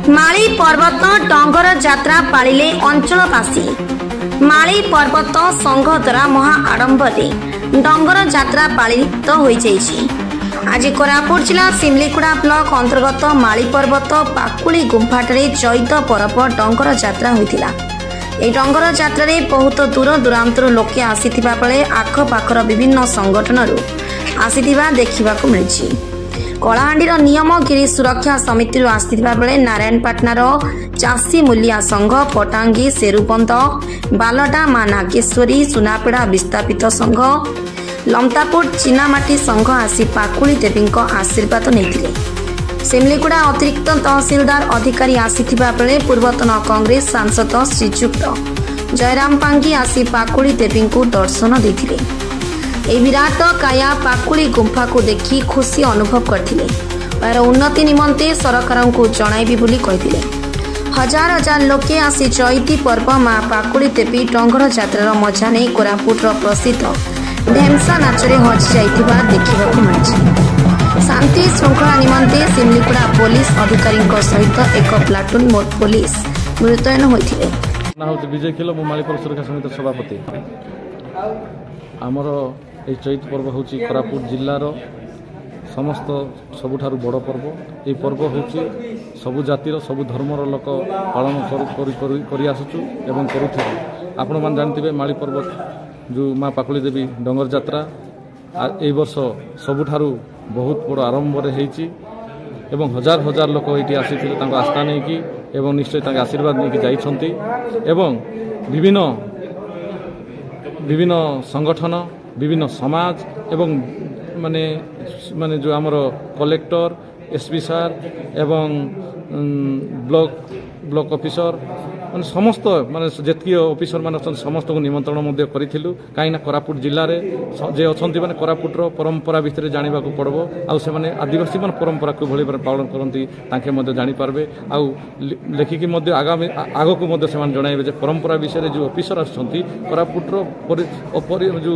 माली पर्वत डंगर यात्रा पालिले अंचलवासी। माली पर्वत संघ द्वारा महा आडंबरे डंगर यात्रा पालित हो जाइछि। आज कोरापुट जिला सिमलीगुड़ा ब्लॉक अंतर्गत माली पर्वत पाकुली गुंफाटे चैत पर्व डंगर यात्रा होइतिला। ए डंगर यात्रा रे बहुत दूर दूरांतर लोके आसीथिबा बेले आखपाखर विभिन्न संगठन आसीथिबा देखिबाकू मिलिछि। कलाहांडीर नियमगिरी सुरक्षा समिति आसीथिबा बेले नारायणपाटनार चाषी मूलिया संघ, पटांगी सेरुपंत, बालडा मा नागेश्वरी, सुनापेड़ा विस्थापित संघ, लमतापुर चिनामाटी संघ आसी पाकुली देवी आशीर्वाद नहीं। सिमलीगुड़ा अतिरिक्त तहसीलदार अधिकारी आसीथिबा बेले पूर्वतन कांग्रेस सांसद श्रीजुक्त जयराम पांगी आसी पाकुली देवी दर्शन देथिले। ए विराट काया पाकुली गुंफा को देखि खुशी अनुभव करथिले। यार उन्नति निमंते सरकार को जणाइबी बोली कहिथिले। हजार हजार लोके आसी चैती पर्व मां पाकुली देवी डंगर यात्रार मजा नहीं कोरापुटर प्रसिद्ध ढेमसा नाचरे हजि जाइथिबा देखिबाकू मिलिछि। शांति श्रृंखला निमंते सिमलीगुड़ा पुलिस अधिकारी सहित एक प्लाटून पुलिस मुतयन होइथिले। विजय खिल मालीपुर सुरक्षा समिति सभापति। आमर ये चैत पर्व हूँ कोरापुट जिलार समस्त सबुठारु बड़ पर्व। ये पर्व हूँ सबु जातिर सबु धर्मर लोक पालन कर आसुचु एवं करुथु। आपण मैंने जानते माली पर्वत जो माँ पाकुली देवी डंगर यात्रा ए वर्ष सबुठारु बहुत बड़ आरंभ एवं हजार हजार लोक ये आसी आस्था नहीं कि एवं निश्चय आशीर्वाद नहीं जाइछंती एवं विभिन्न विभिन्न संगठन विभिन्न समाज एवं माने माने जो आमर कलेक्टर एसपी सार एवं ब्लॉक ऑफिसर माने समस्त माने जेतकी ऑफिसर माने समस्त को निमंत्रण करूँ कहीं कोरापुट जिले में जे अच्छा माने कोरापुटर परंपरा भितर जानवा पड़ो आउ से आदिवासी मान परंपरा को भली पालन करती ताके जानीपारे आउ लेखिकी आगामी आग को से जनइबे परंपरा विषय जो ऑफिसर आसुँच कोरापुटर जो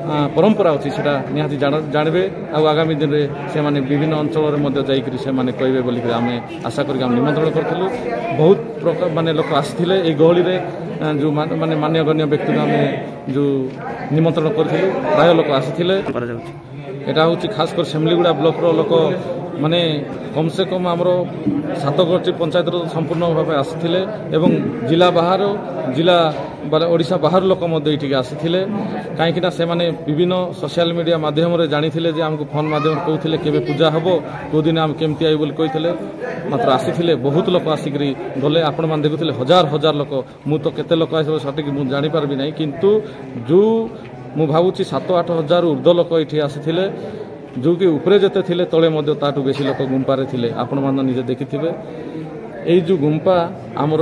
परंपरा अच्छी से निहाती जानवे आगामी दिन में से विभिन्न अंचल में कहे बोलिक आम आशा कर निमंत्रण करूँ। बहुत प्रकार माने लोक आसते ये गहली जो माने मान्यगण्य व्यक्ति को आम जो निमंत्रण करूँ प्राय लोक आसते यहाँ हूँ खास कर सिमलीगुड़ा ब्लॉक लोक माने कम से कम आमर 7 पंचायत संपूर्ण भाव आसते एवं जिला बाहर जिला ओडिशा बाहर लोक ये आसते कहीं से विभिन्न सोशल मीडिया माध्यम जानी आमको फोन माध्यम कहते केवे पूजा हम कौ दिन आम केमती आई बोली कहते मात्र आसी बहुत लोक आसिक गले आपण मैंने देखुले हजार हजार लोक मु तो केते लोक आस सठिक मुझे जानीपारि ना किंतु जो मु भावुची 7-8 हजार ऊर्ध्व लोक ये आसी जो कि उपरे जेते थिले तले मध्य ताठू बेसी लोक गुंपारे थिले आपण माने निजे देखिथिबे। एई जो गुंपा आमर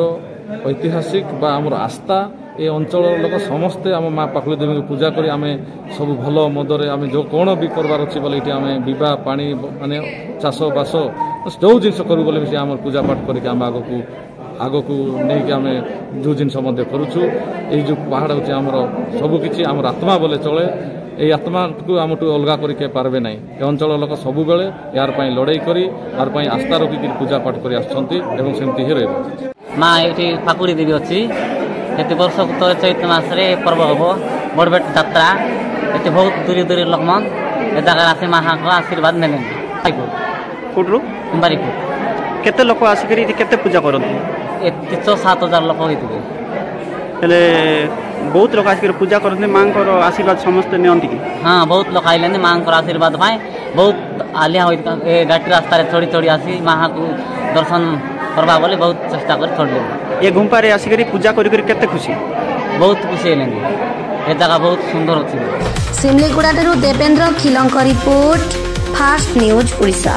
ऐतिहासिक बा आमर आस्था ए अंचल लोक समस्ते आम माँ पाकुली देवी को पूजा करी आमे सब भल मदरे आमे जो कौन भी करबार अछि बोले इटी आमे विवाह पानी माने चाष बास जो जिनस करू बोले भी आम पूजा पाठ करके आम आग को नहीं कि आम जो जिनस करुचु। ये जो पहाड़ होची आमर सबकिछि आमर आत्मा बोले चले। ये आत्मा को आम अलग करके पारबे ना। ये अंचल लोक सब बेले यार लड़ाई करी यार आस्था रखिक पूजा पाठ कर आमती ही रही। माँ ये पाकुली देवी अच्छी ये वर्ष तो चैत मसरे पर्व हम बड़बेट यात्रा ये बहुत दूरी दूरी लोक मन जगह आसे माँ को आशीर्वाद ने कुटरू कुंबारीपुर केते लोक आसिक केते पूजा करती 6-7 हजार लोक होते बहुत लोग आसिक पूजा करते माँ को आशीर्वाद समस्ते नियंती कि हाँ बहुत लोग आइले माँ को आशीर्वाद पाए बहुत आलिया गाड़ी रास्ता चढ़ी चढ़ी आसी माँ को दर्शन करवा बोले बहुत चेष्टा कर छोड़ ये गुंपारे आसिक पूजा करते खुशी बहुत खुशी है ये जगह बहुत सुंदर अच्छी। सिमलीगुड़ा देवेंद्र खिलंक रिपोर्ट फास्ट न्यूज ओडिशा।